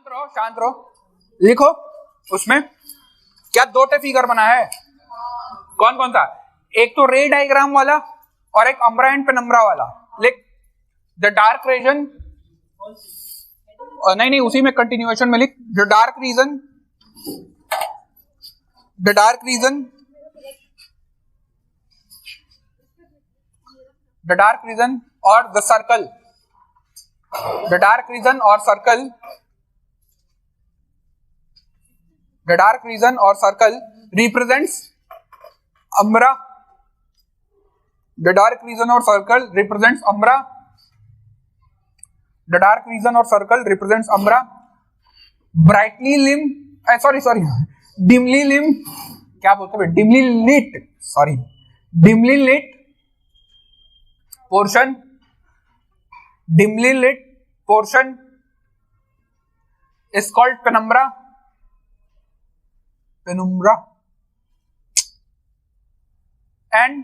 शांत रहो। लिखो उसमें क्या दो फिगर बना है, कौन कौन सा? एक तो रे डायग्राम वाला और एक अम्ब्रा एंड पेनम्ब्रा वाला। लिख द डार्क रीजन, नहीं उसी में कंटिन्यूएशन में लिख the dark region, the dark region, the dark region और the circle, the dark region और सर्कल, द डार्क रीजन और circle represents umbra, the dark region और circle represents umbra, the dark region और circle represents umbra, brightly limb, sorry dimly limb, क्या बोलते हैं, dimly lit, sorry dimly lit portion, dimly lit portion is called penumbra, penumbra, and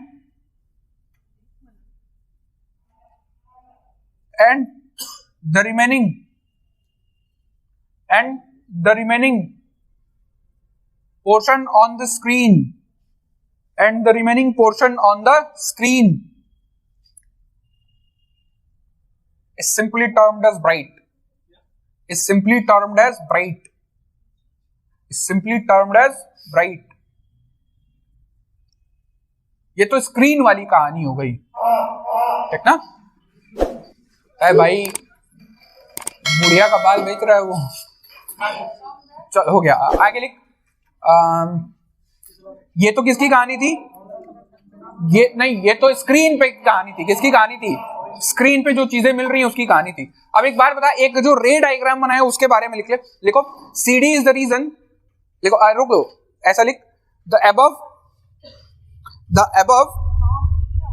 the remaining portion on the screen, and the remaining portion on the screen is simply termed as bright, is simply termed as bright, is simply termed as bright. ये तो screen वाली कहानी हो गई, ठीक ना? अरे भाई बुढ़िया का बाल बेच रहा है वो, चल हो गया, आगे लिख। ये तो किसकी कहानी थी? ये नहीं, ये तो स्क्रीन पे कहानी थी। किसकी कहानी थी? स्क्रीन पे जो चीजें मिल रही हैं उसकी कहानी थी। अब एक बार बता, एक जो रे डायग्राम बनाया उसके बारे में लिख ले। लिखो CD इज द रीजन, लिखो रुको ऐसा लिख, द अबव,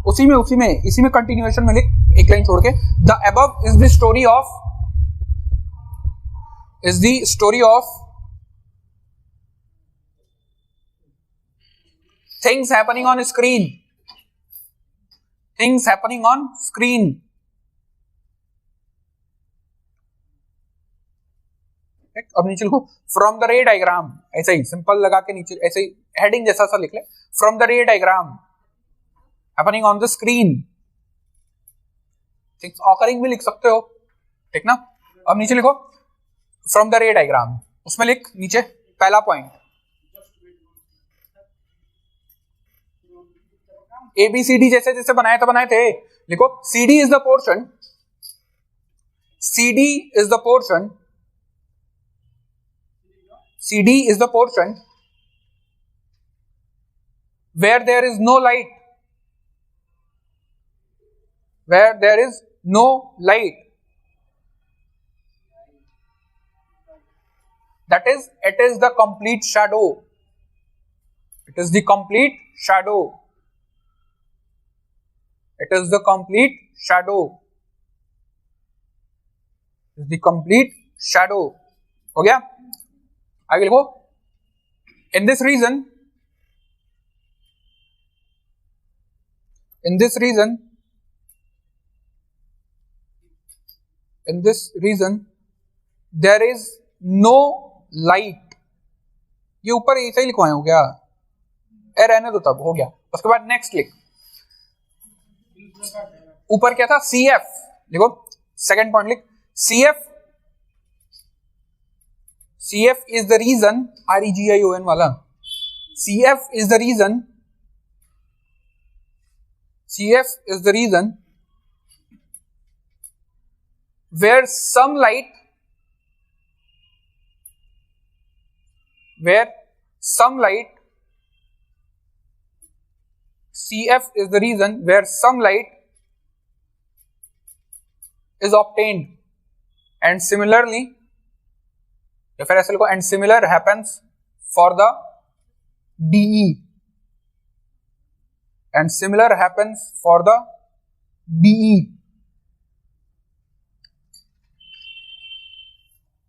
उसी में इसी में कंटिन्यूएशन में लिख, एक लाइन छोड़ के, the above is the story of things happening on screen, things happening on screen. अब नीचे लिखो फ्रॉम द रे डायग्राम, ऐसे ही सिंपल लगा के नीचे ऐसे ही हेडिंग जैसा सा लिख ले, फ्रॉम द रे diagram happening on the screen, things occurring भी लिख सकते हो, ठीक ना? अब नीचे लिखो फ्रॉम द रे डायग्राम, उसमें लिख नीचे पहला पॉइंट ABCD जैसे जैसे बनाए थे। लिखो CD is the portion, CD is the portion, CD is the portion where there is no light, where there is no light, that is, it is the complete shadow, it is the complete shadow, it is the complete shadow, it is the complete shadow. हो गया? आगे लिखो in this reason there is no light. ये ऊपर ऐसे ही लिखवाए, हो गया? रहने दो, तब हो गया। उसके बाद नेक्स्ट लिख, ऊपर क्या था? CF, देखो सेकंड पॉइंट लिख, CF is the reason, REGION वाला, CF is the reason where some light CF is the reason where some light is obtained, and similarly, या फिर ऐसे लिखो, and similar happens for the DE, and similar happens for the DE.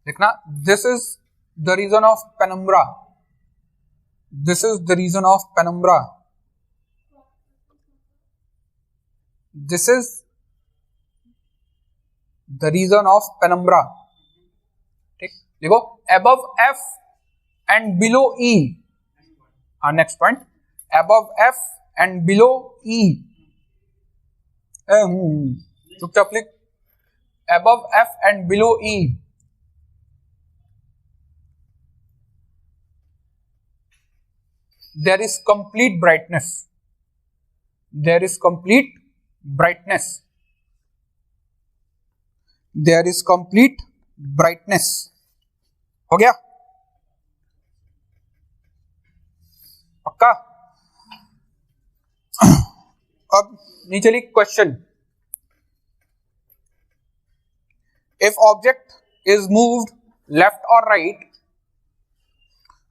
लिखना, this is the reason of penumbra, this is the reason of penumbra, this is the reason of penumbra, ठीक? देखो above F and below E, हाँ next point, above F and below E, चुपचाप लिख, above F and below E, there is complete brightness, there is complete brightness, there is complete brightness, हो गया पक्का। अब नीचे लिख question, if object is moved left और राइट,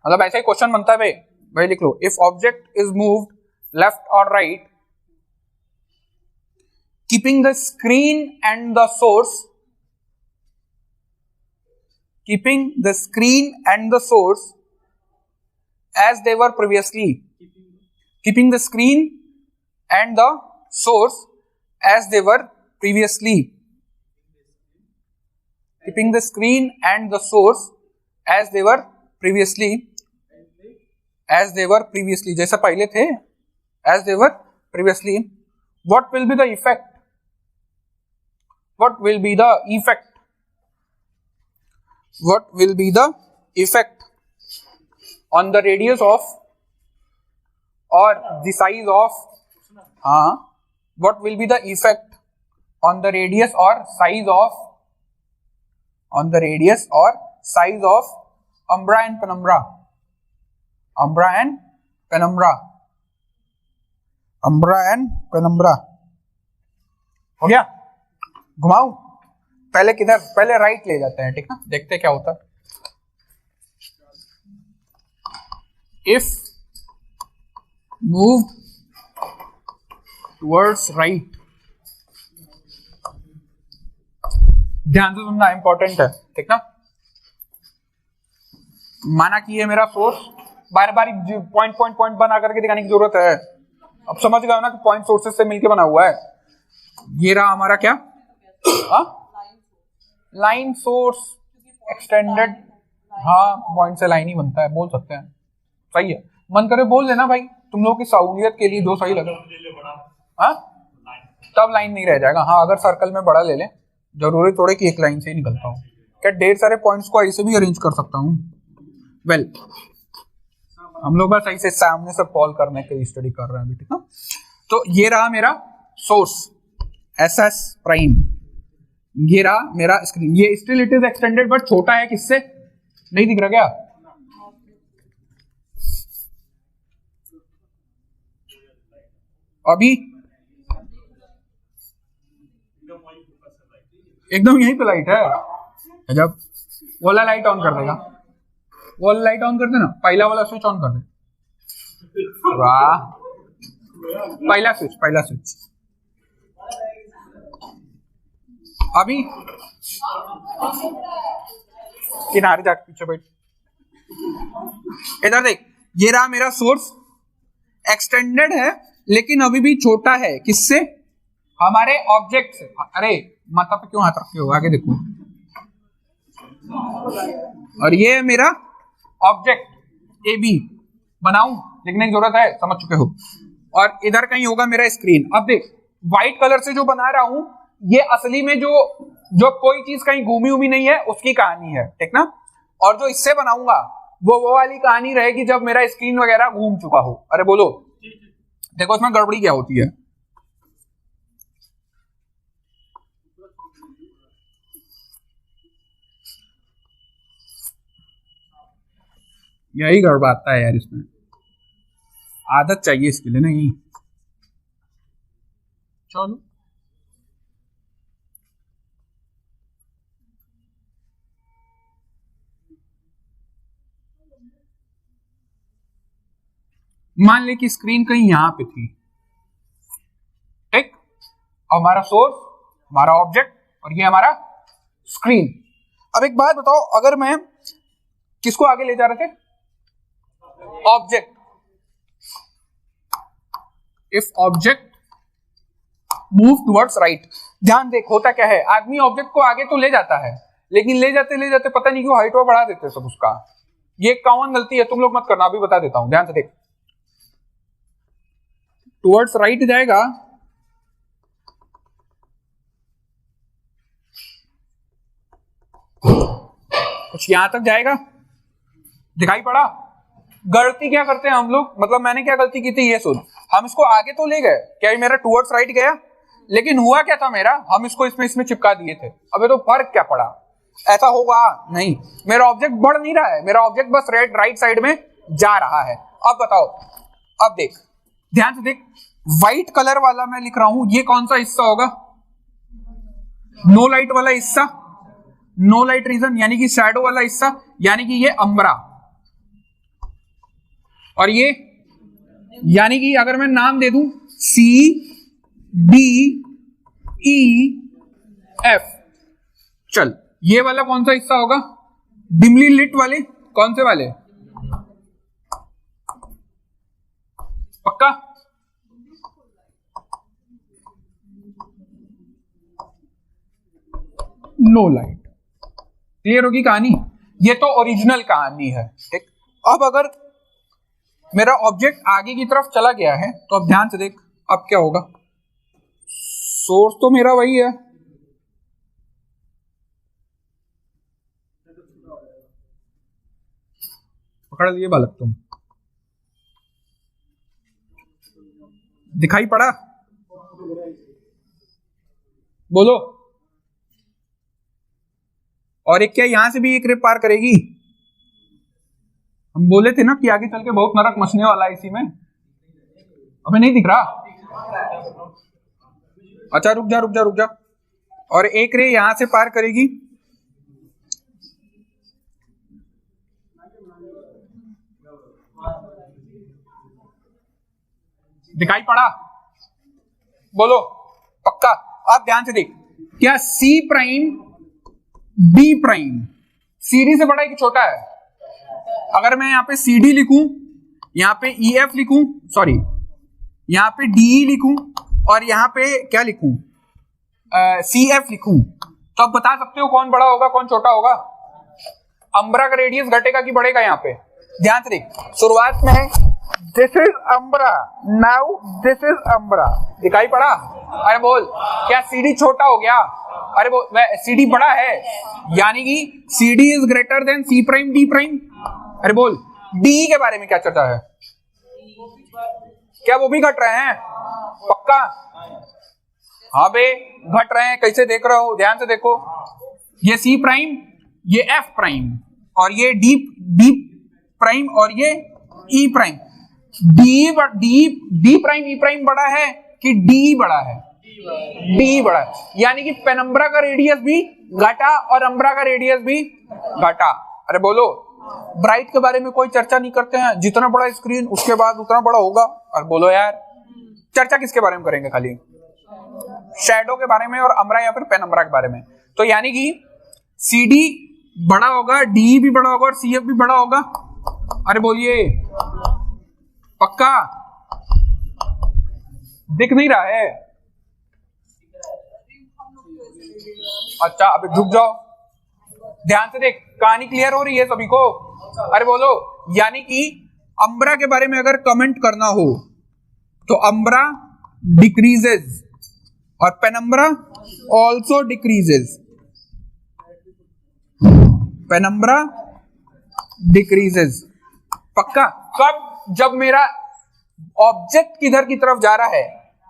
मतलब ऐसा ही क्वेश्चन बनता है भाई, वही लिख लो, if object is moved left और right, keeping the screen and the source, keeping the screen and the source as they were previously, keeping the screen and the source as they were previously, keeping the screen and the source as they were previously, as they were previously, जैसा पहले थे, as they were previously, what will be the effect, what will be the effect, what will be the effect on the radius of or the size of, what will be the effect on the radius or size of, on the radius or size of umbra and penumbra, umbra and penumbra, umbra and penumbra, हो गया। घुमाऊं, पहले किधर, पहले right ले जाते हैं, ठीक ना, देखते क्या होता है। इफ मूव टुवर्ड्स राइट, ध्यान से सुनना, इंपॉर्टेंट है, ठीक ना। माना कि ये मेरा सोर्स, बार बार पॉइंट पॉइंट पॉइंट बना करके दिखाने की जरूरत है, अब समझ गए ना कि पॉइंट सोर्सेस से मिलके बना हुआ है। ये रहा हमारा क्या, लाइन सोर्स एक्सटेंडेड, हाँ पॉइंट से लाइन ही बनता है, बोल सकते हैं, सही है, मन करे बोल लेना भाई, तुम लोगों की सहूलियत के लिए जो सही लगे, हाँ तब लाइन नहीं रह जाएगा। हाँ अगर सर्कल में बड़ा ले लें, जरूरी थोड़े कि एक लाइन से ही निकलता हूँ, क्या ढेर सारे पॉइंट्स को ऐसे भी अरेंज कर सकता हूँ। वेल हम लोग बस ऐसे सामने से फॉल करने की स्टडी कर रहे हैं अभी, ठीक है। तो ये रहा मेरा सोर्स एस एस प्राइम, ये रहा मेरा स्क्रीन, ये still it is extended but छोटा है, किससे, नहीं दिख रहा क्या, अभी एकदम यहीं पे लाइट है, जब वाला लाइट ऑन कर देगा, वाला लाइट ऑन कर देना, पहला वाला स्विच ऑन कर दे, वाह, पहला स्विच अभी किनारे जाके पीछे बैठ, इधर देख, ये रहा मेरा सोर्स, एक्सटेंडेड है लेकिन अभी भी छोटा है, किससे, हमारे ऑब्जेक्ट से। अरे माथा पे क्यों हाथ रखे हो, आगे देखो, और ये है मेरा ऑब्जेक्ट ए बी, बनाऊं, लिखने की जरूरत है, समझ चुके हो। और इधर कहीं होगा मेरा स्क्रीन। अब देख व्हाइट कलर से जो बना रहा हूं, ये असली में जो कोई चीज कहीं घूमी उमी नहीं है उसकी कहानी है, ठीक ना। और जो इससे बनाऊंगा वो वाली कहानी रहेगी जब मेरा स्क्रीन वगैरह घूम चुका हो। अरे बोलो, देखो इसमें गड़बड़ी क्या होती है, यही गड़बड़ाता है यार, इसमें आदत चाहिए इसके लिए, नहीं चलो मान ले कि स्क्रीन कहीं यहां पे थी, ठीक, हमारा सोर्स, हमारा ऑब्जेक्ट, और ये हमारा स्क्रीन। अब एक बात बताओ, अगर मैं किसको आगे ले जा रहे थे, object, if object move towards right, ध्यान देख होता क्या है, आदमी ऑब्जेक्ट को आगे तो ले जाता है लेकिन ले जाते पता नहीं क्यों हाइट और बढ़ा देते सब उसका। ये एक कॉमन गलती है, तुम लोग मत करना, अभी बता देता हूं, ध्यान से देख। टुवर्ड्स राइट जाएगा, कुछ यहां तक जाएगा, दिखाई पड़ा। गलती क्या करते हैं हम लोग, मतलब मैंने क्या गलती की थी ये सुन, हम इसको आगे तो ले गए, क्या ये मेरा टुवर्ड्स राइट गया, लेकिन हुआ क्या था मेरा, हम इसको इसमें चिपका दिए थे। अबे तो फर्क क्या पड़ा, ऐसा होगा नहीं, मेरा ऑब्जेक्ट बढ़ नहीं रहा है, मेरा ऑब्जेक्ट बस राइट साइड में जा रहा है। अब बताओ, अब देख ध्यान से देख, व्हाइट कलर वाला मैं लिख रहा हूं, ये कौन सा हिस्सा होगा, नो लाइट वाला हिस्सा, नो लाइट रीजन यानी कि शैडो वाला हिस्सा, यानी कि ये अम्ब्रा, और ये यानी कि अगर मैं नाम दे दूं CDEF, चल ये वाला कौन सा हिस्सा होगा, डिमली लिट वाले, कौन से वाले, पक्का, नो लाइट। क्लियर होगी कहानी, ये तो ओरिजिनल कहानी है, ठीक। अब अगर मेरा ऑब्जेक्ट आगे की तरफ चला गया है तो अब ध्यान से देख, अब क्या होगा, सोर्स तो मेरा वही है, पकड़ लिए बालक तुम, दिखाई पड़ा, बोलो। और एक क्या यहां से भी एक रिप पार करेगी, हम बोले थे ना कि आगे चल के बहुत नरक मचने वाला है इसी में, अबे नहीं दिख रहा, अच्छा रुक जा, और एक रे यहां से पार करेगी, दिखाई पड़ा, बोलो पक्का। अब ध्यान से देख, क्या C prime B prime CD से बड़ा है कि छोटा है, अगर मैं यहां पे CD लिखूं, यहां पे EF लिखूं, सॉरी यहां पे DE लिखूं, और यहां पे क्या लिखूं, CF लिखूं, तो आप बता सकते हो कौन बड़ा होगा कौन छोटा होगा, अम्ब्रा का रेडियस घटेगा कि बढ़ेगा, यहां पे ध्यान से देख, शुरुआत में है this is umbra, now this is umbra, दिखाई पड़ा, अरे बोल क्या CD छोटा हो गया, अरे वो CD बड़ा है, यानी कि CD is greater than C prime D prime, अरे बोल DE के बारे में क्या चर्चा है, क्या वो भी घट रहे हैं, पक्का, हाँ बे घट रहे हैं, कैसे देख रहे हो, ध्यान से देखो, ये C प्राइम, ये F प्राइम, और ये D प्राइम, और ये E prime, D prime E prime बड़ा है कि D बड़ा है, D बड़ा है, यानी कि पेनम्ब्रा का रेडियस भी घटा और अम्ब्रा का रेडियस भी घटा। अरे बोलो, ब्राइट के बारे में कोई चर्चा नहीं करते हैं, जितना बड़ा स्क्रीन उसके बाद उतना बड़ा होगा, और बोलो यार चर्चा किसके बारे में करेंगे, खाली शैडो के बारे में और अम्ब्रा या फिर पेनम्ब्रा के बारे में, तो यानी कि CD बड़ा होगा, DE भी बड़ा होगा और CF भी बड़ा होगा, अरे बोलिए पक्का, दिख नहीं रहा है, अच्छा अभी झुक जाओ, ध्यान से देख, कहानी क्लियर हो रही है सभी को, अरे बोलो, यानी कि अम्ब्रा के बारे में अगर कमेंट करना हो तो अम्ब्रा डिक्रीजेस और penumbra also decreases, penumbra decreases, पक्का। कब, जब मेरा ऑब्जेक्ट किधर की तरफ जा रहा है,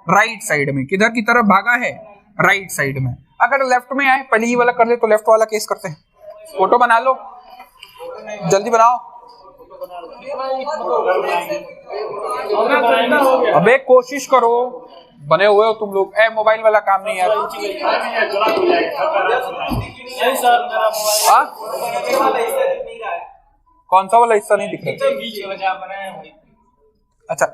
राइट साइड में, किधर की तरफ भागा है, राइट साइड में, अगर लेफ्ट में आए, पहले ही वाला कर ले तो लेफ्ट वाला केस करते हैं, फोटो बना लो, जल्दी बनाओ, अबे कोशिश करो, बने हुए हो तुम लोग, मोबाइल वाला काम नहीं यार, कौन सा वाला हिस्सा नहीं दिख रहा, अच्छा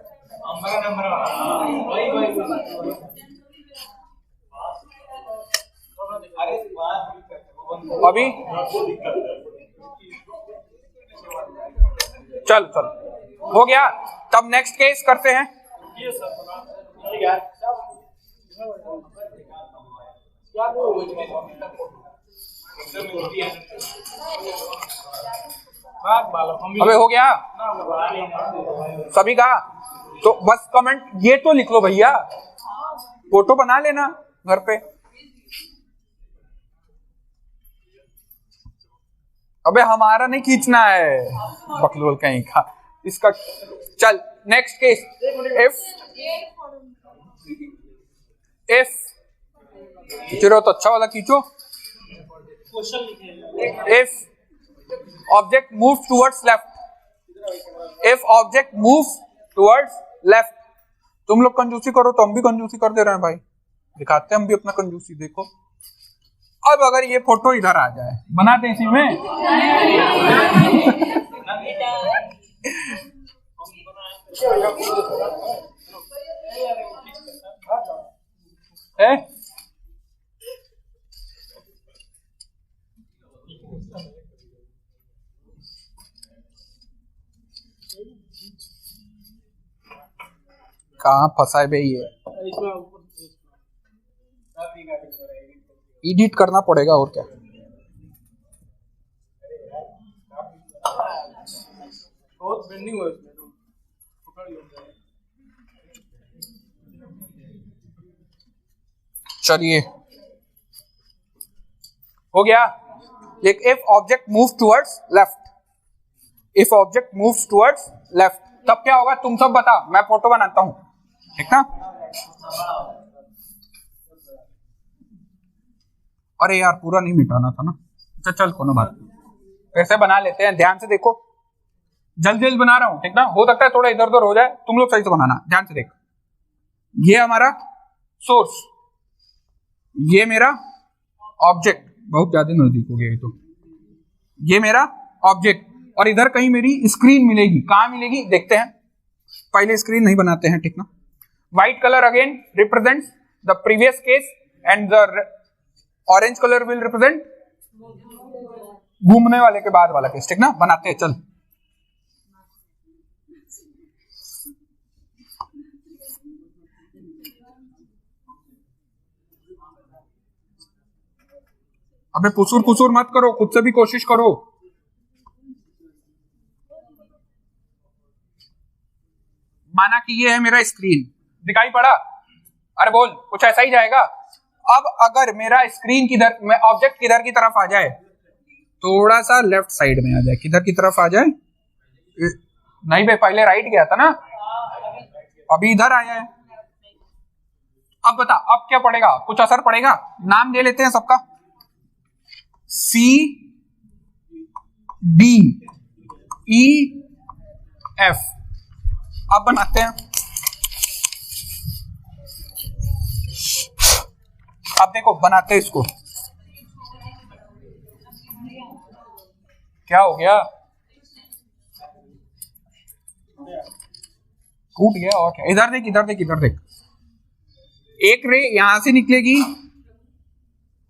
अभी चल हो गया, तब नेक्स्ट केस करते हैं, अबे हो गया सभी का? तो बस कमेंट ये तो लिख लो भैया, फोटो बना लेना घर पे। अबे हमारा नहीं खींचना है, बकलोल कहीं का इसका। चल नेक्स्ट केस, इफ खींचो तो अच्छा वाला खींचो। If object move towards left, if object move towards left. तुम लोग कंजूसी करो तो हम भी कंजूसी कर दे रहे हैं भाई, दिखाते हैं हम भी अपना कंजूसी। देखो अब अगर ये फोटो इधर आ जाए, बनाते इसी में है? कहाँ फंसा है भाई ये? एडिट करना पड़ेगा और क्या। बहुत बेंडिंग हो इसमें तो पकड़ लो। चलिए हो गया। If object move towards left, if object moves towards left तब क्या होगा तुम सब बता, मैं फोटो बनाता हूं, ठीक ना? अरे यार पूरा नहीं मिटाना था ना। अच्छा चल कोनो बात नहीं, फिर से बना लेते हैं। ध्यान से देखो, जल्दी जल्दी बना रहा हूं, ठीक ना? हो सकता है थोड़ा इधर उधर हो जाए, तुम लोग सही से बनाना। ध्यान से देख, ये हमारा सोर्स, ये मेरा ऑब्जेक्ट, बहुत ज्यादा नजदीक हो गया ये तो। ये मेरा ऑब्जेक्ट और इधर कहीं मेरी स्क्रीन मिलेगी। कहां मिलेगी देखते हैं, पहले स्क्रीन नहीं बनाते हैं, ठीक ना? White colour again represents the previous case and the orange colour will represent घूमने वाले के बाद वाला केस, ठीक ना? बनाते हैं चल। अबे पुसूर पुसूर मत करो, खुद से भी कोशिश करो। माना कि ये है मेरा स्क्रीन, दिखाई पड़ा? अरे बोल, कुछ ऐसा ही जाएगा। अब अगर मेरा स्क्रीन किधर, मैं ऑब्जेक्ट किधर की तरफ आ जाए, थोड़ा सा लेफ्ट साइड में आ जाए, किधर की तरफ आ जाए? नहीं भाई पहले राइट गया था ना, अभी इधर आया है। अब बता अब क्या पड़ेगा? कुछ असर पड़ेगा? नाम दे लेते हैं सबका, C D E F। अब बनाते हैं। अब देखो बनाते हैं इसको। क्या हो गया? टूट गया और क्या? इधर देख इधर देख इधर देख, एक रे यहां से निकलेगी,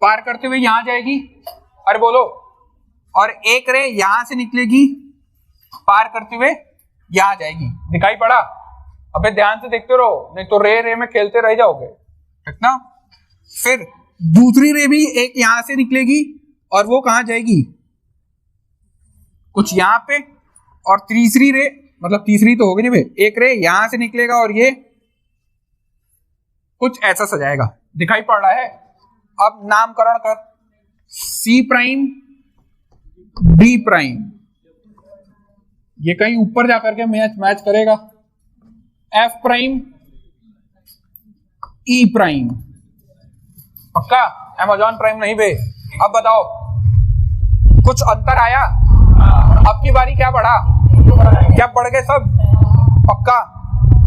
पार करते हुए यहां जाएगी। अरे बोलो। और एक रे यहां से निकलेगी, पार करते हुए यहां जाएगी। दिखाई पड़ा? अबे ध्यान से देखते रहो, नहीं तो रे में खेलते रह जाओगे, ठीक ना? फिर दूसरी रे भी एक यहां से निकलेगी और वो कहां जाएगी? कुछ यहां पे। और तीसरी रे, मतलब तीसरी तो होगी नहीं भाई, एक रे यहां से निकलेगा और ये कुछ ऐसा सजाएगा। दिखाई पड़ रहा है? अब नामकरण कर, C प्राइम D प्राइम, ये कहीं ऊपर जाकर के मैच करेगा। F प्राइम E प्राइम, पक्का? अमेजॉन प्राइम नहीं बे। अब बताओ कुछ अंतर आया? अब की बारी क्या बढ़ा? क्या बढ़ गए सब? पक्का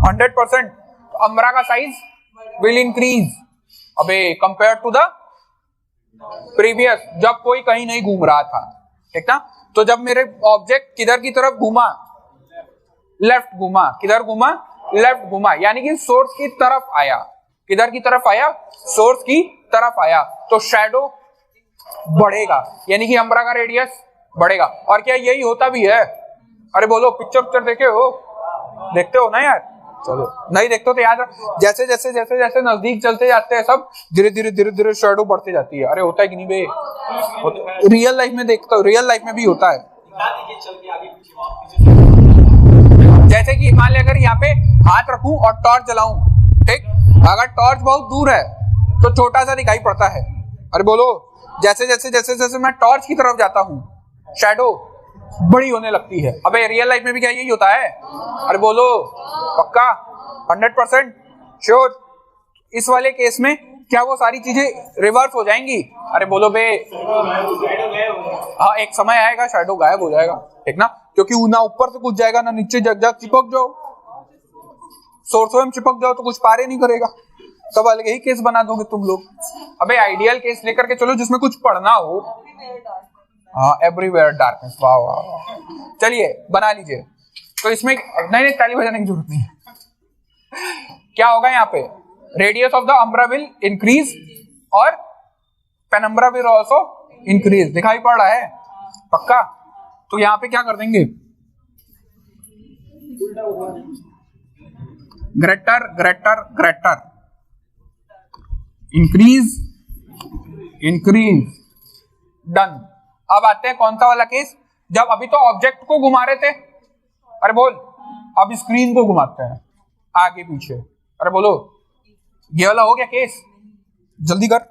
100%। अम्ब्रा का साइज विल इंक्रीज, अबे कंपेयर टू द प्रीवियस, जब कोई कहीं नहीं घूम रहा था, ठीक ना? तो जब मेरे ऑब्जेक्ट किधर की तरफ घूमा? लेफ्ट घूमा। किधर घूमा? लेफ्ट घूमा, यानी कि सोर्स की तरफ आया। किधर की तरफ आया? सोर्स की तरफ आया। तो शैडो बढ़ेगा, यानी कि अम्ब्रा का रेडियस बढ़ेगा। और क्या यही होता भी है? अरे बोलो, पिक्चर देखे हो? देखते हो ना यार? चलो नहीं देखते तो याद जैसे जैसे जैसे जैसे नजदीक चलते जाते हैं सब धीरे धीरे धीरे धीरे शेडो बढ़ती जाती है। अरे होता है कि नहीं बे, रियल लाइफ में देखता हूँ, रियल लाइफ में भी होता है। जैसे कि मान लिया अगर यहाँ पे हाथ रखूं और टॉर्च जलाऊं, ठीक, अगर टॉर्च बहुत दूर है तो छोटा सा दिखाई पड़ता है। अरे बोलो, जैसे जैसे जैसे जैसे मैं टॉर्च की तरफ जाता हूँ शैडो बड़ी होने लगती है। अबे रियल लाइफ में भी क्या यही होता है? अरे बोलो पक्का 100% श्योर। इस वाले केस में क्या वो सारी चीजें रिवर्स हो जाएंगी? अरे बोलो बे, हाँ एक समय आएगा शैडो गायब हो जाएगा, ठीक ना, क्योंकि ना ऊपर से कुछ जाएगा ना नीचे, जग जग चिपक जाओ, सोर्सों में चिपक जाओ तो कुछ पारे नहीं करेगा, तब अलग ही केस बना दोगे तुम लोग। अबे आइडियल केस लेकर के चलो जिसमें कुछ पढ़ना हो। हाँ एवरीवेयर डार्कनेस, वाह वाह, चलिए बना लीजिए। तो इसमें नहीं ताली बजाने की जरूरत नहीं है। क्या होगा यहाँ पे? Radius of the umbra will increase और पेनम्ब्रा विल ऑल्सो इंक्रीज, दिखाई पड़ रहा है पक्का? तो यहाँ पे क्या कर देंगे, greater greater greater, increase increase, done. अब आते हैं कौन सा वाला केस, जब अभी तो ऑब्जेक्ट को घुमा रहे थे, अरे बोल, अब स्क्रीन को घुमाते हैं आगे पीछे। अरे बोलो, ये वाला हो गया केस, जल्दी कर।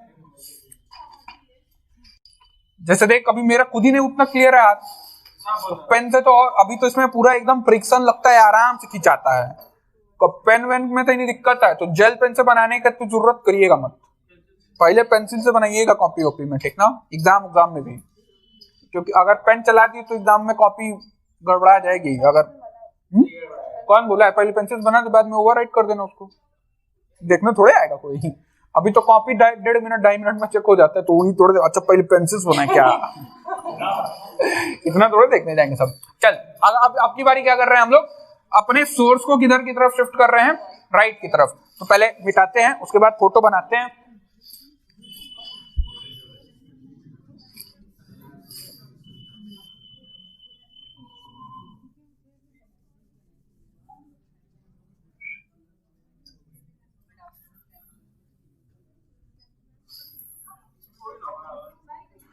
जैसे देख अभी मेरा खुद ही नहीं उतना क्लियर है हाथ, तो पेन से तो, और अभी तो इसमें पूरा एकदम फ्रिक्शन लगता है, आराम से खिंचाता है। पेन वेन में तो इतनी दिक्कत है, तो जेल पेन से बनाने का तो जरूरत करिएगा मत, पहले पेंसिल से बनाइएगा कॉपी वॉपी में, ठीक ना, एग्जाम में भी, क्योंकि अगर पेन चला दी तो एग्जाम में कॉपी गड़बड़ा जाएगी। अगर कौन बोला है पहले पेंसिल बना दे बाद में ओवरराइट कर देना उसको, देखने थोड़े आएगा कोई। अभी तो कॉपी 1.5 मिनट 2.5 मिनट में चेक हो जाता है, तो वही थोड़े अच्छा पहले पेंसिल्स बनाए क्या इतना थोड़े देखने जाएंगे सब। चल अब की बारी क्या कर रहे हैं हम लोग, अपने सोर्स को किधर की तरफ शिफ्ट कर रहे हैं, राइट की तरफ। तो पहले मिटाते हैं, उसके बाद फोटो बनाते हैं।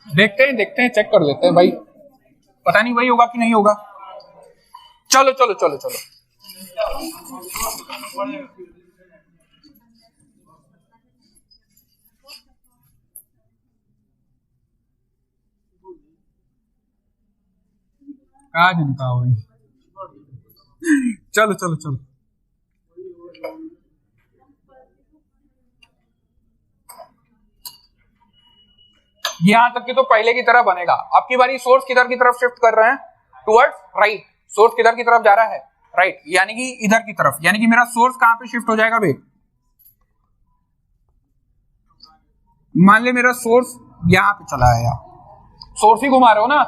देखते हैं चेक कर लेते हैं भाई, पता नहीं वही होगा कि नहीं होगा। चलो चलो चलो चलो, कहा जनता हुई, चलो चलो चलो। यहां तक कि तो पहले की तरह बनेगा। अब की बारी सोर्स किधर की तरफ शिफ्ट कर रहे हैं, टुवर्ड्स राइट। सोर्स किधर की तरफ जा रहा है, राइट, यानी कि इधर की तरफ, यानी कि मेरा सोर्स कहां पे शिफ्ट हो जाएगा बे, मान ले मेरा सोर्स यहां पे चला आया, सोर्स ही घुमा रहे हो ना,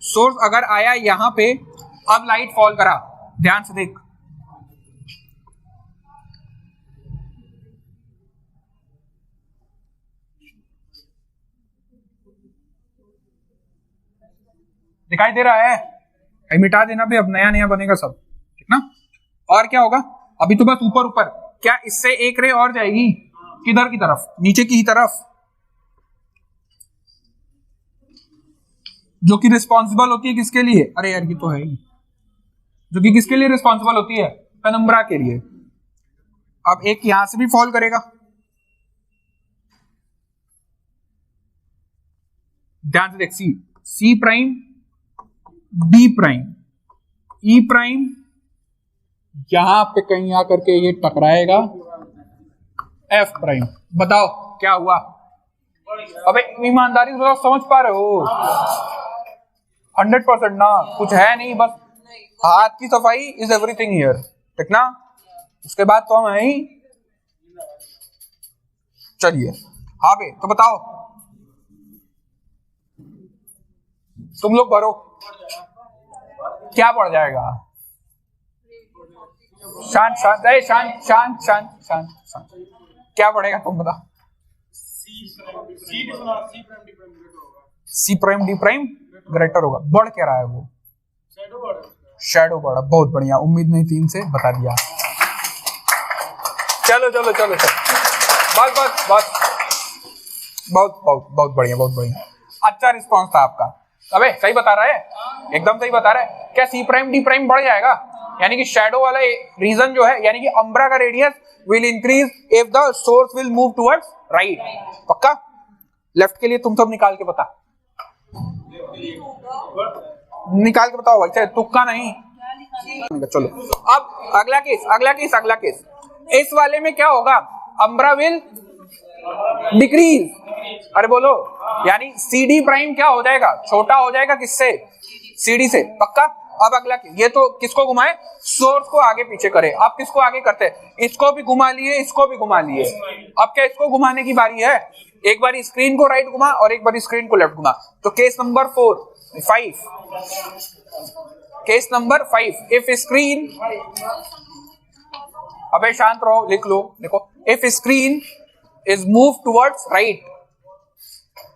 सोर्स अगर आया यहां पे, अब लाइट फॉल करा, ध्यान से देख, दिखाई दे रहा है, मिटा देना भी, अब नया नया बनेगा सब, ठीक ना। और क्या होगा, अभी तो बस ऊपर ऊपर, क्या इससे एक रे और जाएगी किधर की तरफ, नीचे की तरफ, जो कि रिस्पॉन्सिबल होती है किसके लिए, अरे यार ये तो है ही, जो कि किसके लिए रिस्पॉन्सिबल होती है, पेनम्ब्रा के लिए। अब एक यहां से भी फॉल करेगा, ध्यान से देख, सी प्राइम, डी प्राइम, ई प्राइम, यहां पे कहीं आकर के ये टकराएगा एफ प्राइम। बताओ क्या हुआ, अबे ईमानदारी से समझ पा रहे हो, 100% ना, कुछ है नहीं, बस हाथ की सफाई इज एवरीथिंग हियर, ठीक ना। उसके बाद तो हम है ही। चलिए हाँ बे, तो बताओ तुम लोग भरो, क्या पड़ जाएगा, शांत शांत, अरे शांत शांत शांत शांत शांत, क्या पड़ेगा तुम बता, सी प्राइम डी प्राइम ग्रेटर होगा, बढ़ क्या रहा है वो, शैडो बढ़ा, बहुत बढ़िया, उम्मीद नहीं 3 से बता दिया। चलो चलो चलो चलो, बस बस बस, बहुत बहुत बहुत बढ़िया, बहुत बढ़िया, अच्छा रिस्पॉन्स था आपका। अबे सही बता रहा है, एकदम सही बता रहा है। क्या सी प्राइम डी प्राइम बढ़ जाएगा? यानी कि शैडो वाला रीजन जो है, यानी कि अम्ब्रा का radius will increase if the source will move towards right. पक्का? लेफ्ट के लिए तुम सब निकाल के बता, निकाल के बताओ भाई, चाहे तुक्का नहीं। चलो अब अगला केस, अगला केस, अगला केस। इस वाले में क्या होगा? Umbra will decrease. अरे बोलो, यानी सी डी प्राइम क्या हो जाएगा? छोटा हो जाएगा किससे? सी डी से। पक्का? अब अगला, ये तो किसको घुमाए? सोर्स को आगे पीछे करे। अब किसको आगे करते हैं? इसको भी घुमा लिए, इसको भी घुमा लिए। अब क्या इसको घुमाने की बारी है? एक बारी स्क्रीन को राइट घुमा और एक बारी स्क्रीन को लेफ्ट घुमा। तो case number 5, case number 5, if screen, अबे शांत रहो, लिख लो, देखो, if screen is moved towards right,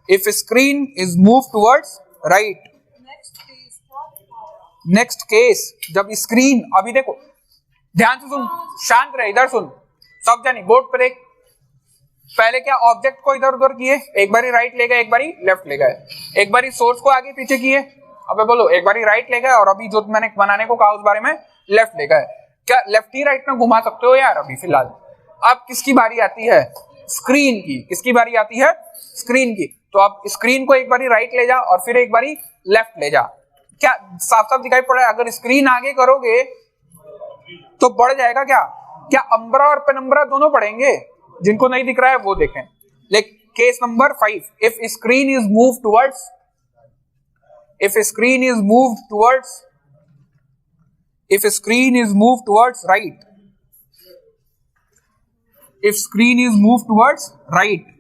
if screen is moved towards right, next case, जब स्क्रीन, अभी देखो ध्यान से सुन, शांत रहे, इधर सुन, सब जानी बोर्ड पर देख। पहले क्या ऑब्जेक्ट को इधर उधर किए, एक बारी राइट ले गए, एक बारी लेफ्ट ले गए, एक बारी सोर्स को आगे पीछे किए, अबे बोलो, एक बारी राइट ले गए और अभी जो मैंने बनाने को कहा उस बारे में लेफ्ट ले गए। क्या लेफ्ट ही राइट में घुमा सकते हो यार अभी फिलहाल? अब किसकी बारी आती है? स्क्रीन की। किसकी बारी आती है? स्क्रीन की। तो अब स्क्रीन को एक बारी राइट ले जा और फिर एक बारी लेफ्ट ले जा। क्या साफ साफ दिखाई पड़ रहा है? अगर स्क्रीन आगे करोगे तो बढ़ जाएगा क्या? क्या अम्ब्रा और पेनम्ब्रा दोनों बढ़ेंगे? जिनको नहीं दिख रहा है वो देखें। लेकिन case number 5, if screen is move towards, if screen is moved towards, if screen is moved towards right, if screen is moved towards right,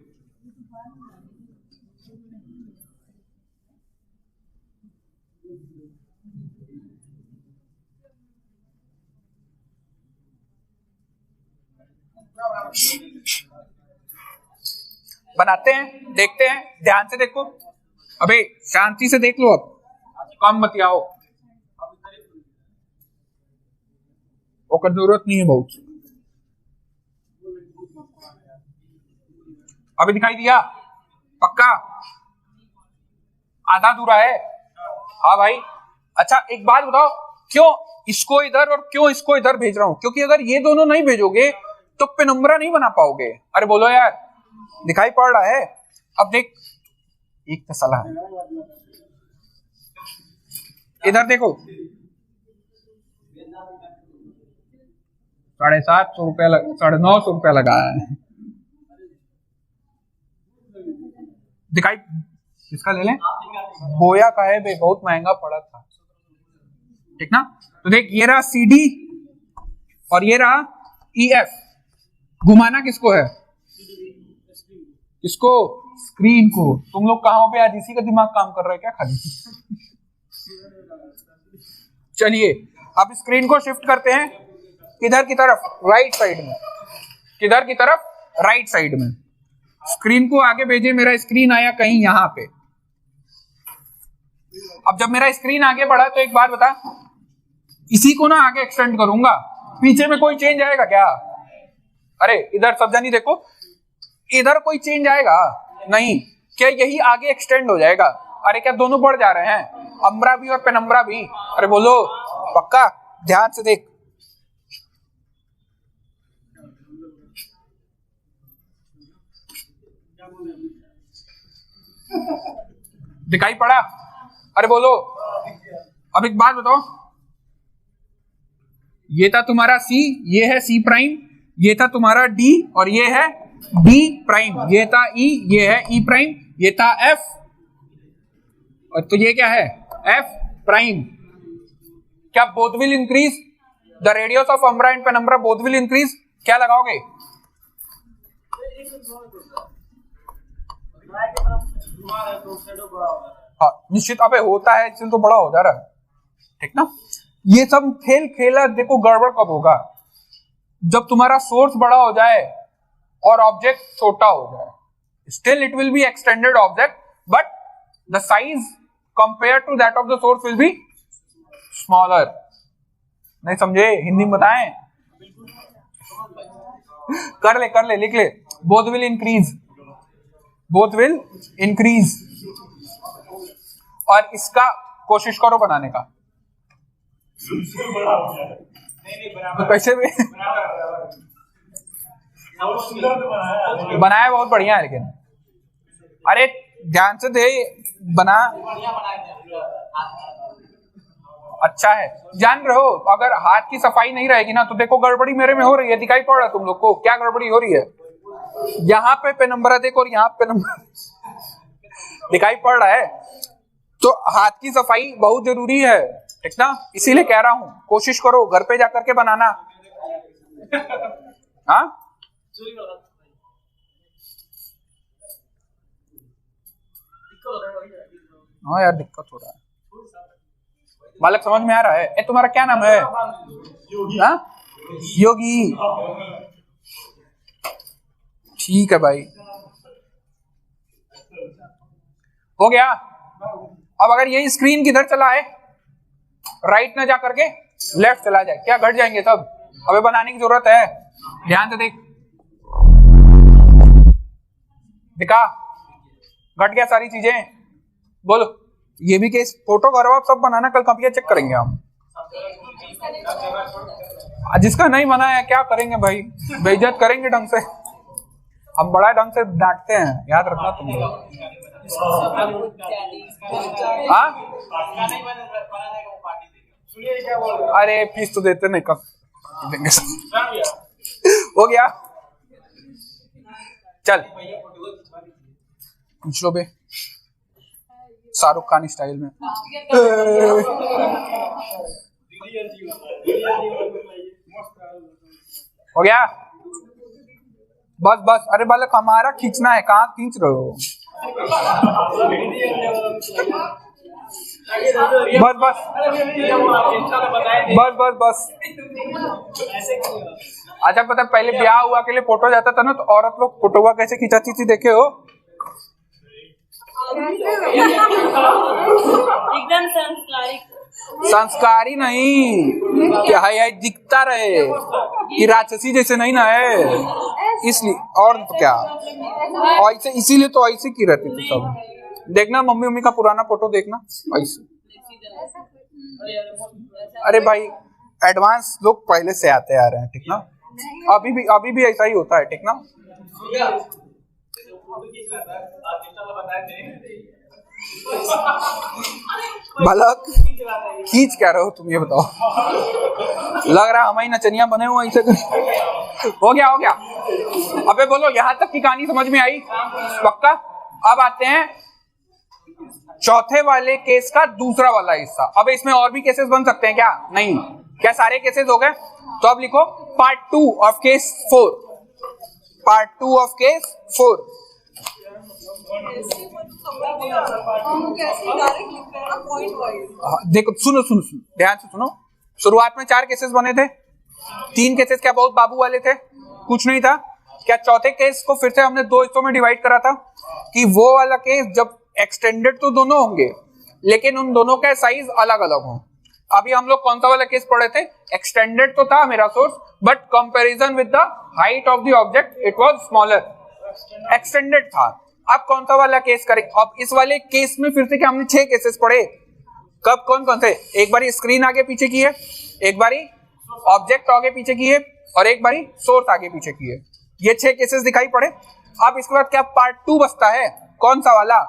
बनाते हैं, देखते हैं, ध्यान से देखो। अबे शांति से देख लो, अब कम मत आओ, ओकर जरूरत नहीं है बहुत। अभी दिखाई दिया? पक्का? आधा अधूरा है? हाँ भाई। अच्छा एक बात बताओ, क्यों इसको इधर और क्यों इसको इधर भेज रहा हूं? क्योंकि अगर ये दोनों नहीं भेजोगे तो पेनम्ब्रा नहीं बना पाओगे। अरे बोलो यार, दिखाई पड़ रहा है? अब देख, एक तो सलाह है, इधर देखो, 750 रुपया, 950 रुपया लगा है। दिखाई, किसका ले लें? बोया का है बे, बहुत महंगा पड़ा था, ठीक ना? तो देख, ये रहा CD और ये रहा EF। घुमाना किसको है? किसको? स्क्रीन को। तुम लोग कहां पे आज इसी का दिमाग काम कर रहा है क्या खाली? चलिए अब स्क्रीन को शिफ्ट करते हैं किधर की तरफ? राइट साइड में। किधर की तरफ? राइट साइड में। स्क्रीन को आगे भेजे, मेरा स्क्रीन आया कहीं यहां पे। अब जब मेरा स्क्रीन आगे बढ़ा तो एक बात बता, इसी को ना आगे एक्सटेंड करूंगा, पीछे में कोई चेंज आएगा क्या? अरे इधर सब जानी देखो, इधर कोई चेंज आएगा नहीं। क्या यही आगे एक्सटेंड हो जाएगा? अरे क्या दोनों बढ़ जा रहे हैं? अम्ब्रा भी और पेनम्ब्रा भी। अरे बोलो, पक्का? ध्यान से देख, दिखाई पड़ा? अरे बोलो। अब एक बात बताओ, ये था तुम्हारा C, ये है C प्राइम, ये था तुम्हारा D और ये है D प्राइम, ये था E, ये है E प्राइम, ये था F और तो ये क्या है? F prime. क्या both will increase? The radius of umbra and penumbra both will increase. क्या लगाओगे? हाँ निश्चित। अबे होता है, इसलिए तो बड़ा हो जा रहा है, ठीक ना? ये सब खेल खेला, देखो गड़बड़ कब होगा? जब तुम्हारा सोर्स बड़ा हो जाए और ऑब्जेक्ट छोटा हो जाए। Still it will be extended object, but the size compare to that of the source will be smaller. नहीं समझे? हिंदी में बताएं? कर ले, लिख ले। Both will increase, both will increase. और इसका कोशिश करो बनाने का। तो कैसे भी बनाया बहुत बढ़िया है, लेकिन अरे ध्यान से दे, बना अच्छा है। जान रहे हो, अगर हाथ की सफाई नहीं रहेगी ना तो देखो गड़बड़ी मेरे में हो रही है, दिखाई पड़ रहा है तुम लोग को क्या गड़बड़ी हो रही है? यहाँ पे नंबर देखो और यहाँ पे नंबर दिखाई पड़ रहा है। तो हाथ की सफाई बहुत जरूरी है, ठीक ना? इसीलिए कह रहा हूं कोशिश करो घर पे जाकर के बनाना। हाँ हाँ यार दिक्कत हो रहा है। बालक समझ में आ रहा है? तुम्हारा क्या नाम है? हाँ योगी। ठीक है भाई, हो गया। अब अगर ये स्क्रीन किधर चला है, राइट ना जा करके लेफ्ट चला जाए, क्या घट जाएंगे सब? अबे बनाने की जरूरत है, ध्यान से देख। दिखा घट गया सारी चीजें, बोलो। ये भी केस फोटो करो आप, सब बनाना, कल कॉपियां चेक करेंगे हम। जिसका नहीं बना है क्या करेंगे भाई, बेइज्जत करेंगे ढंग से। हम बड़ा ढंग से डांटते हैं, याद रखना तुम लोग। हाँ अरे फीस तो देते नहीं, कब देंगे? हो गया, चल पूछ लो बे, शाहरुख खान स्टाइल में। हो गया, बस बस। अरे बालक हमारा खींचना है, कहाँ खींच रहे हो? बस बस बस बस बस। अच्छा पता है पहले ब्याह हुआ के लिए फोटो जाता था ना, तो औरत लोग फोटोवा कैसे खिंचाती थी, देखे हो? एकदम संस्कारी नहीं, क्या है दिखता रहे कि राक्षसी जैसे नहीं ना है, इसलिए। और तो क्या, ऐसे इसीलिए तो ऐसे की रहती थी सब। देखना मम्मी मम्मी का पुराना फोटो देखना ऐसे। अरे भाई एडवांस लोग पहले से आते आ रहे हैं, ठीक ना? अभी भी ऐसा ही होता है, ठीक ना? बालक खींच क्या रहे हो तुम, ये बताओ? लग रहा हमारी नचनिया बने हुए ऐसे। हो गया हो गया। अबे बोलो, यहां तक की कहानी समझ में आई? पक्का? अब आते हैं चौथे वाले केस का दूसरा वाला हिस्सा। अब इसमें और भी केसेस बन सकते हैं क्या? नहीं। क्या सारे केसेस हो गए? तो अब लिखो part 2 of case 4। Part 2 of case 4। देखो सुनो सुनो सुनो, ध्यान से सुनो। शुरुआत में 4 केसेस बने थे। 3 केसेस क्या बहुत बाबू वाले थे, कुछ नहीं था क्या? चौथे केस को फिर से हमने 2 हिस्सों में डिवाइड करा था कि वो वाला केस जब एक्सटेंडेड तो दोनों होंगे, लेकिन उन दोनों का साइज अलग अलग हो। अभी हम लोग कौन सा वाला केस पढ़े थे? एक्सटेंडेड तो था मेरा source, but comparison with the height of the object it was smaller. Extended था। अब कौन सा वाला केस करें? अब इस वाले केस में फिर से क्या हमने 6 केसेस पढ़े। कब? कौन कौन से? एक बारी स्क्रीन आगे पीछे की है, एक बारी ऑब्जेक्ट आगे पीछे की है, और एक बारी सोर्स आगे पीछे की है। ये 6 केसेस दिखाई पड़े। अब इसके बाद क्या पार्ट 2 बचता है? कौन सा वाला?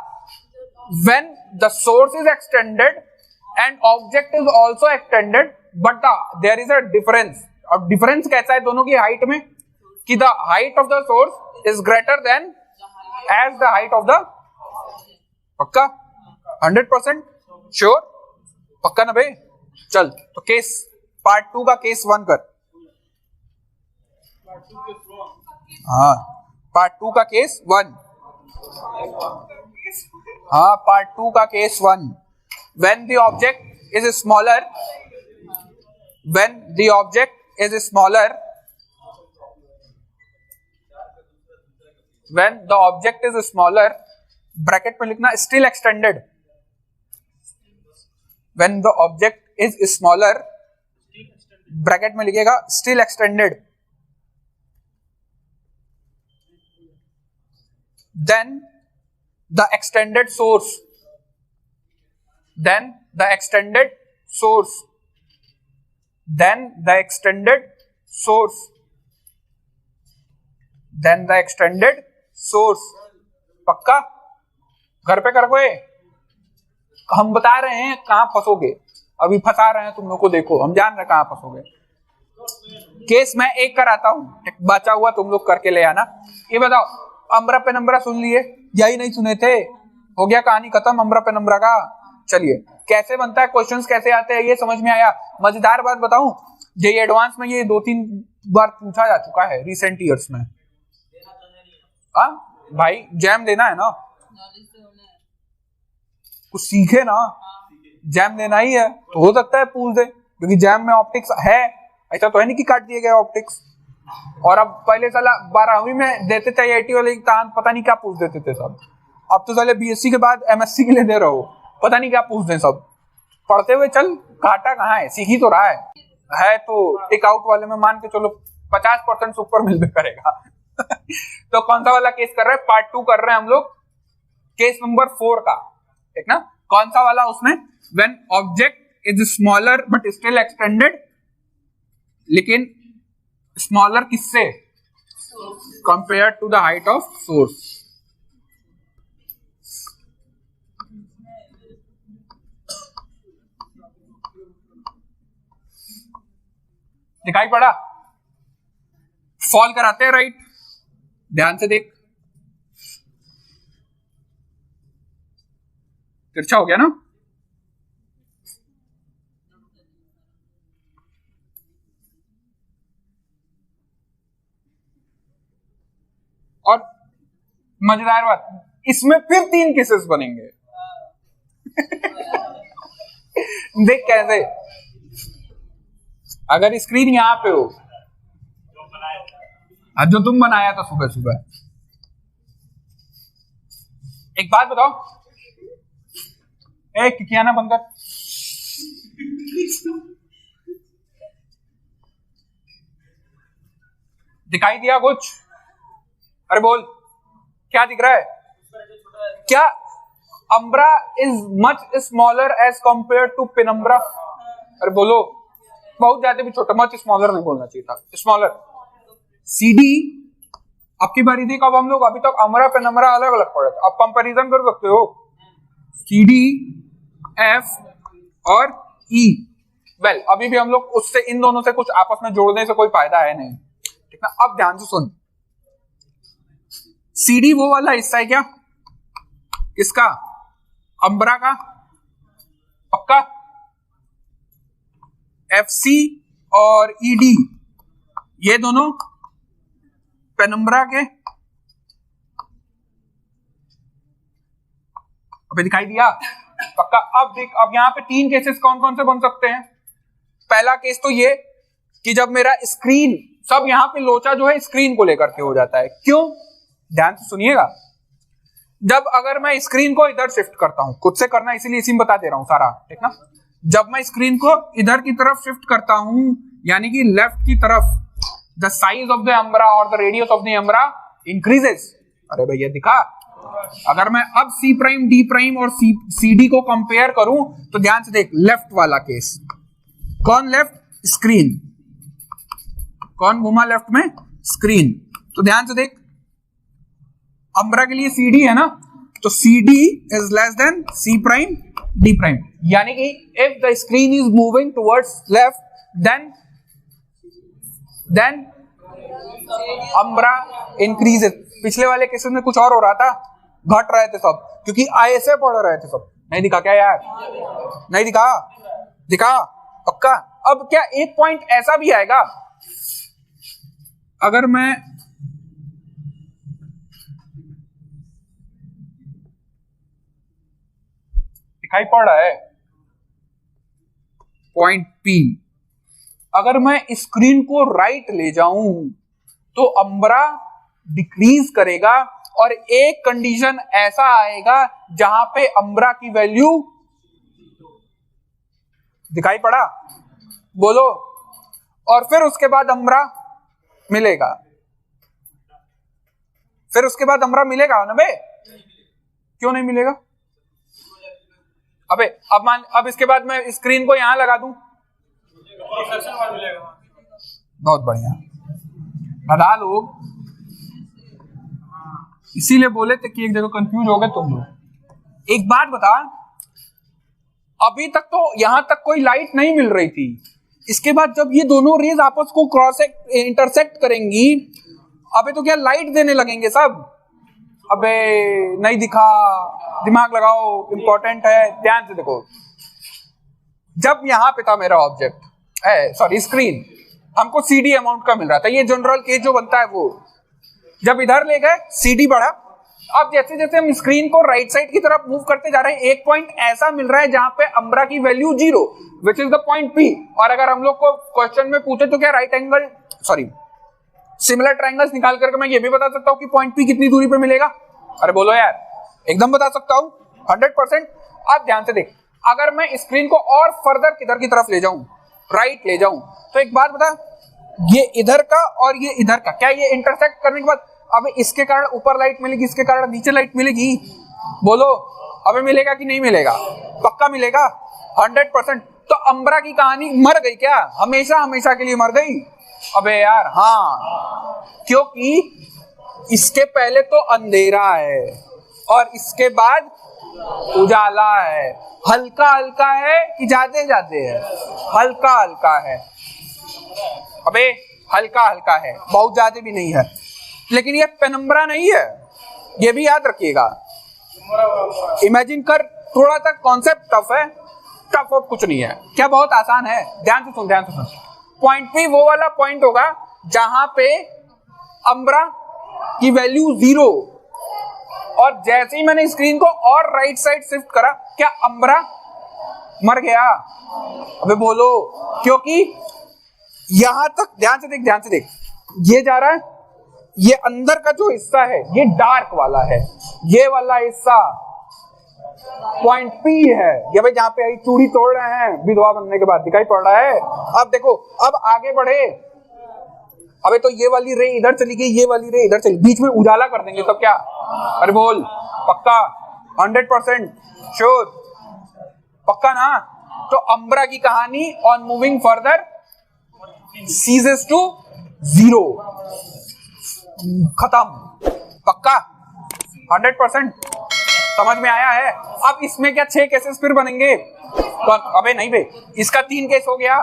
When the source is extended and object is also extended, but there is a difference. अब डिफरेंस कैसा है दोनों की हाइट में? कि the height of the source is greater than as the height of the। पक्का? 100% श्योर? पक्का ना भाई? चल तो केस पार्ट 2 का केस 1 कर। हाँ पार्ट 2 का केस 1। हाँ पार्ट 2 का case 1। When the object is smaller, when the object is smaller, when the object is smaller, bracket में लिखना still extended। When the object is smaller, bracket में लिखेगा still extended। then the extended source, then the extended source, then the extended source, then the extended source। पक्का घर पे कर कोई, हम बता रहे हैं कहां फंसोगे, अभी फंसा रहे हैं तुम लोग को, देखो हम जान रहे कहां फंसोगे। केस मैं एक कराता हूं, बचा हुआ तुम लोग करके ले आना। ये बताओ, अमरा पेनम्बरा सुन लिए, यही नहीं सुने थे, हो गया कहानी खत्म अमरा पेनम्बरा का। चलिए कैसे बनता है, क्वेश्चंस कैसे आते हैं, ये समझ में आया। मजेदार बात बताऊं, जेईई एडवांस में ये 2-3 बार पूछा जा चुका है रिसेंट ईयर्स में। हाँ भाई, जैम देना है ना, कुछ सीखे ना, जैम देना ही है तो हो सकता है पूछ दे, क्योंकि जैम में ऑप्टिक्स है, ऐसा तो है नहीं कि काट दिए गए ऑप्टिक्स। और अब पहले साला 12वीं में देते थे आईआईटी वाले एग्जाम, पता नहीं क्या पूछ देते थे सब। अब तो साले बीएससी के बाद एमएससी के लिए दे रहे हो, पता नहीं क्या पूछ दें सब। पढ़ते हुए चल, घाटा कहाँ है, सीख ही तो रहा है तो टिक आउट वाले में मान के चलो 50% से ऊपर मिल करेगा। तो कौन सा वाला केस कर रहे हैं, पार्ट 2 कर रहे हैं हम लोग, केस नंबर 4 का, ठीक ना। कौन सा वाला उसमें, when object is smaller but still extended, लेकिन स्मॉलर किससे, compare to the height of source. दिखाई पड़ा, फॉल कराते हैं राइट, ध्यान से देख, तिरछा हो गया ना। और मजेदार बात, इसमें फिर 3 केसेस बनेंगे। देख कैसे, अगर स्क्रीन यहां पे हो, आज जो तुम बनाया था सुबह सुबह, एक बात बताओ, किया ना बनकर, दिखाई दिया कुछ, अरे बोल क्या दिख रहा है, क्या umbra is much smaller as compare to penumbra, अरे बोलो, बहुत ज्यादा भी छोटा, मच स्मॉलर नहीं बोलना चाहिए था, स्मॉलर। सीडी, आपकी बारी थी, कब हम लोग अभी तक अमरा पेनम्ब्रा अलग अलग पढ़े थे, अब कंपैरिजन कर सकते हो, सीडी, एफ और ई। वेल अभी भी हम लोग उससे, इन दोनों से कुछ आपस में जोड़ने से कोई फायदा है नहीं, ठीक ना। अब ध्यान से सुन, सीडी वो वाला हिस्सा है क्या, किसका, अम्ब्रा का, पक्का। एफसी और ईडी ये दोनों पेनम्ब्रा के, अभी दिखाई दिया, पक्का। अब देख, अब यहां पे 3 केसेस कौन कौन से बन सकते हैं। पहला केस तो ये कि जब मेरा स्क्रीन, सब यहां पे लोचा जो है स्क्रीन को लेकर के हो जाता है, क्यों, ध्यान से सुनिएगा। जब अगर मैं स्क्रीन को इधर शिफ्ट करता हूं, खुद से करना इसीलिए इसी में बता दे रहा हूं सारा, ठीक ना। जब मैं स्क्रीन को इधर की तरफ शिफ्ट करता हूं, यानी कि लेफ्ट की तरफ, the size of the umbra और the radius of the umbra increases. अरे भैया दिखा, अगर मैं अब सी प्राइम, डी प्राइम और सी डी को कंपेयर करूं तो ध्यान से देख, लेफ्ट वाला केस, कौन लेफ्ट, स्क्रीन, कौन घुमा लेफ्ट में, स्क्रीन। तो ध्यान से देख, अम्ब्रा के लिए सी डी है ना, तो C D is less than C prime D prime, यानी कि if the screen is moving towards left then umbra increases. पिछले वाले केसेस में कुछ और हो रहा था, घट रहे थे सब, क्योंकि ऐसे पढ़ रहे थे सब। नहीं दिखा क्या यार, नहीं दिखा, दिखा पक्का। अब क्या एक पॉइंट ऐसा भी आएगा, अगर मैं दिखाई पड़ रहा है पॉइंट पी, अगर मैं स्क्रीन को राइट ले जाऊं तो अम्ब्रा डिक्रीज करेगा, और एक कंडीशन ऐसा आएगा जहां पे अम्ब्रा की वैल्यू, दिखाई पड़ा, बोलो, और फिर उसके बाद अम्ब्रा मिलेगा, फिर उसके बाद अम्बरा मिलेगा ना बे? क्यों नहीं मिलेगा? अबे अब इसके बाद मैं स्क्रीन को यहां लगा दूं, बहुत बढ़िया। बता लोग, इसीलिए बोले थे कि एक जगह कंफ्यूज हो गए तुम लोग। एक बात बता, अभी तक तो यहां तक कोई लाइट नहीं मिल रही थी, इसके बाद जब ये दोनों रेज आपस को क्रॉस इंटरसेक्ट करेंगी, अबे तो क्या लाइट देने लगेंगे सब? अबे नहीं दिखा, दिमाग लगाओ, इंपॉर्टेंट है, ध्यान से देखो। जब यहां पे था मेरा ऑब्जेक्ट, सॉरी स्क्रीन, हमको CD अमाउंट का मिल रहा था, ये जनरल केस जो बनता है वो। जब इधर ले गए CD बढ़ा, अब जैसे जैसे हम स्क्रीन को राइट साइड की तरफ मूव करते जा रहे हैं, एक पॉइंट ऐसा मिल रहा है जहां पे अम्बरा की value 0, which is the point P। और अगर हम लोग को क्वेश्चन में पूछे तो क्या right angle sorry similar triangles निकाल करके मैं ये भी बता सकता हूं कि पॉइंट P कितनी दूरी पे मिलेगा? अरे बोलो यार, एकदम बता सकता हूं 100%। अब ध्यान से देख, अगर मैं स्क्रीन को और फर्दर किधर की तरफ ले जाऊं, राइट ले जाऊं, तो एक बात बता, ये इधर का और ये इधर का, क्या ये इंटरसेक्ट करने के बाद अब इसके कारण ऊपर लाइट मिलेगी, इसके कारण नीचे लाइट मिलेगी? बोलो अबे मिलेगा कि नहीं मिलेगा? पक्का मिलेगा 100%। तो अम्बरा की कहानी मर गई क्या? हमेशा हमेशा के लिए मर गई? अबे यार हाँ, क्योंकि इसके पहले तो अंधेरा है और इसके बाद उजाला है। हल्का हल्का है कि जाते जाते है? हल्का हल्का है। अबे हल्का हल्का है, बहुत ज्यादा भी नहीं है, लेकिन ये पेनम्बरा नहीं है, ये भी याद रखिएगा। इमेजिन कर, थोड़ा सा कॉन्सेप्ट टफ है, टफ और कुछ नहीं है, क्या बहुत आसान है। ध्यान से सुन, ध्यान से सुन। पॉइंट P वो वाला पॉइंट होगा जहां पे अम्बरा की वैल्यू 0, और जैसे ही मैंने स्क्रीन को और राइट साइड शिफ्ट करा, क्या अम्बरा मर गया? अबे बोलो, क्योंकि यहां तक ध्यान से देख, ध्यान से देख, ये जा रहा है, ये अंदर का जो हिस्सा है ये डार्क वाला है, ये वाला हिस्सा पॉइंट P है। ये भाई जहां पे चूड़ी तोड़ रहे हैं विधवा बनने के बाद, दिखाई पड़ रहा है? अब देखो, अब आगे बढ़े, अबे तो ये वाली रे इधर चली गई, ये वाली रे इधर चली, बीच में उजाला कर देंगे, तब क्या? अरे बोल, पक्का 100% श्योर, पक्का ना? तो अम्बरा की कहानी on moving further ceases to 0, खत्म, पक्का 100%। समझ में आया है? अब इसमें क्या 6 केसेस फिर बनेंगे? तो अबे नहीं बे, इसका 3 केस हो गया।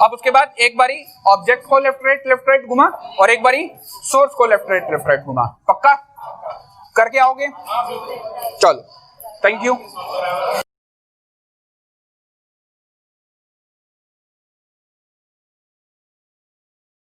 अब उसके बाद एक बारी ऑब्जेक्ट को लेफ्ट राइट घुमा और एक बारी सोर्स को लेफ्ट राइट घुमा, पक्का करके आओगे? चलो, थैंक यू।